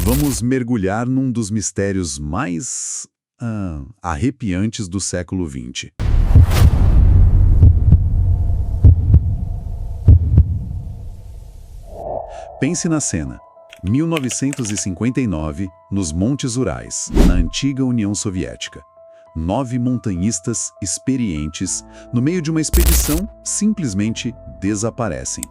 Vamos mergulhar num dos mistérios mais arrepiantes do século XX. Pense na cena. 1959, nos Montes Urais, na antiga União Soviética. 9 montanhistas experientes, no meio de uma expedição, simplesmente desaparecem.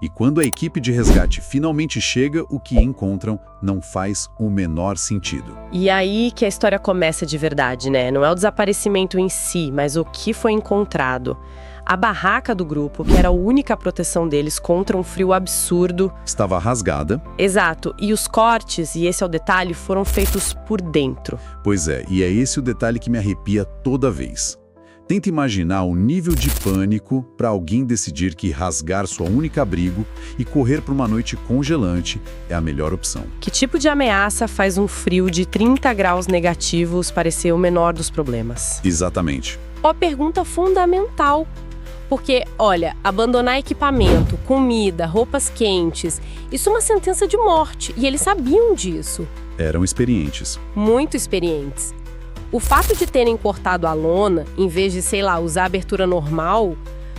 E quando a equipe de resgate finalmente chega, o que encontram não faz o menor sentido. E aí que a história começa de verdade, né? Não é o desaparecimento em si, mas o que foi encontrado. A barraca do grupo, que era a única proteção deles contra um frio absurdo, estava rasgada. Exato, e os cortes, e esse é o detalhe, foram feitos por dentro. Pois é, e é esse o detalhe que me arrepia toda vez. Tenta imaginar o nível de pânico para alguém decidir que rasgar sua única abrigo e correr para uma noite congelante é a melhor opção. Que tipo de ameaça faz um frio de 30 graus negativos parecer o menor dos problemas? Exatamente. Uma pergunta fundamental. Porque, olha, abandonar equipamento, comida, roupas quentes, isso é uma sentença de morte, e eles sabiam disso. Eram experientes. Muito experientes. O fato de terem cortado a lona, em vez de, sei lá, usar a abertura normal,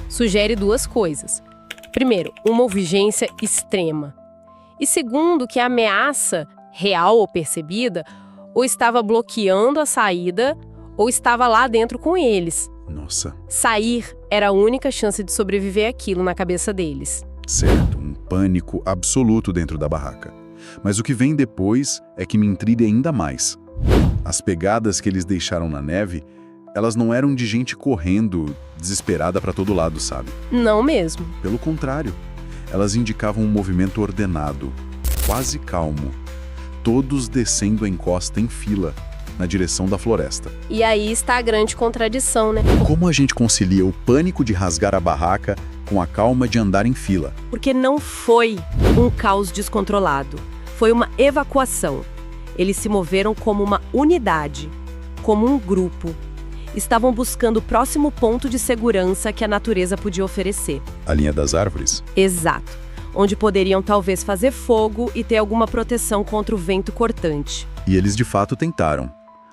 sugere duas coisas. Primeiro, uma urgência extrema. E segundo, que a ameaça, real ou percebida, ou estava bloqueando a saída, ou estava lá dentro com eles. Nossa. Sair era a única chance de sobreviver àquilo na cabeça deles. Certo, um pânico absoluto dentro da barraca. Mas o que vem depois é que me intriga ainda mais. As pegadas que eles deixaram na neve, elas não eram de gente correndo, desesperada para todo lado, sabe? Não mesmo. Pelo contrário, elas indicavam um movimento ordenado, quase calmo. Todos descendo a encosta em fila, na direção da floresta. E aí está a grande contradição, né? Como a gente concilia o pânico de rasgar a barraca com a calma de andar em fila? Porque não foi um caos descontrolado. Foi uma evacuação. Eles se moveram como uma unidade, como um grupo. Estavam buscando o próximo ponto de segurança que a natureza podia oferecer. A linha das árvores? Exato. Onde poderiam talvez fazer fogo e ter alguma proteção contra o vento cortante. E eles de fato tentaram.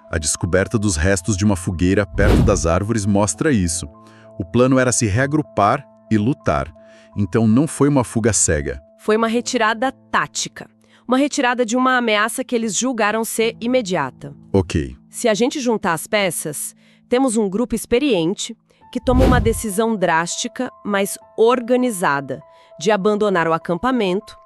A descoberta dos restos de uma fogueira perto das árvores mostra isso. O plano era se reagrupar e lutar. Então não foi uma fuga cega. Foi uma retirada tática. Uma retirada de uma ameaça que eles julgaram ser imediata. Ok. Se a gente juntar as peças, temos um grupo experiente que toma uma decisão drástica, mas organizada, de abandonar o acampamento.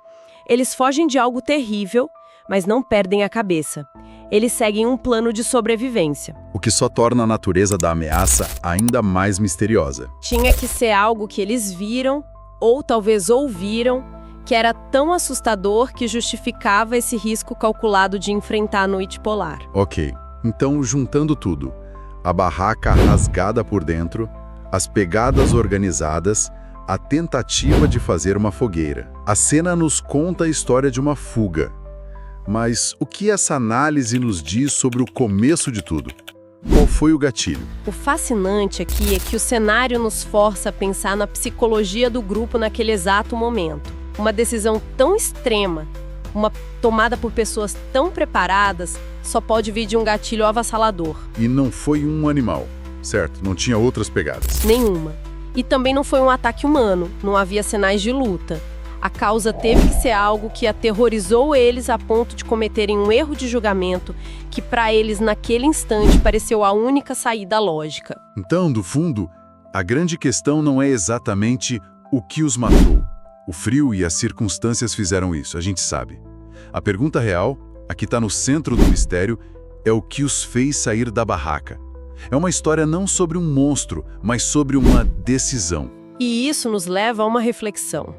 Eles fogem de algo terrível, mas não perdem a cabeça. Eles seguem um plano de sobrevivência. O que só torna a natureza da ameaça ainda mais misteriosa. Tinha que ser algo que eles viram, ou talvez ouviram, que era tão assustador que justificava esse risco calculado de enfrentar a noite polar. Ok, então juntando tudo, a barraca rasgada por dentro, as pegadas organizadas, a tentativa de fazer uma fogueira. A cena nos conta a história de uma fuga. Mas o que essa análise nos diz sobre o começo de tudo? Qual foi o gatilho? O fascinante aqui é que o cenário nos força a pensar na psicologia do grupo naquele exato momento. Uma decisão tão extrema, uma tomada por pessoas tão preparadas, só pode vir de um gatilho avassalador. E não foi um animal, certo? Não tinha outras pegadas. Nenhuma. E também não foi um ataque humano, não havia sinais de luta. A causa teve que ser algo que aterrorizou eles a ponto de cometerem um erro de julgamento que para eles naquele instante pareceu a única saída lógica. Então, do fundo, a grande questão não é exatamente o que os matou. O frio e as circunstâncias fizeram isso, a gente sabe. A pergunta real, a que está no centro do mistério, é o que os fez sair da barraca. É uma história não sobre um monstro, mas sobre uma decisão. E isso nos leva a uma reflexão.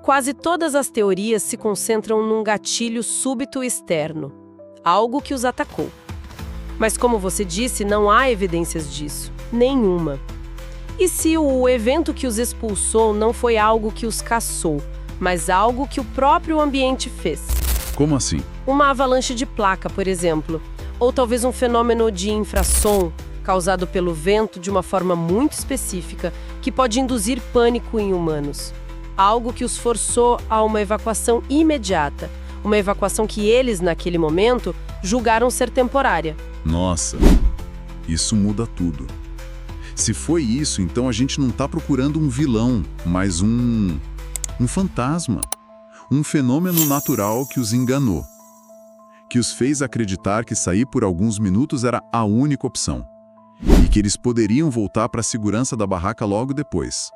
Quase todas as teorias se concentram num gatilho súbito externo, algo que os atacou. Mas como você disse, não há evidências disso, nenhuma. E se o evento que os expulsou não foi algo que os caçou, mas algo que o próprio ambiente fez? Como assim? Uma avalanche de placa, por exemplo. Ou talvez um fenômeno de infrassom, causado pelo vento de uma forma muito específica, que pode induzir pânico em humanos. Algo que os forçou a uma evacuação imediata. Uma evacuação que eles, naquele momento, julgaram ser temporária. Nossa, isso muda tudo. Se foi isso, então a gente não está procurando um vilão, mas um fantasma. Um fenômeno natural que os enganou. Que os fez acreditar que sair por alguns minutos era a única opção. E que eles poderiam voltar para a segurança da barraca logo depois.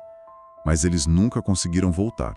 Mas eles nunca conseguiram voltar.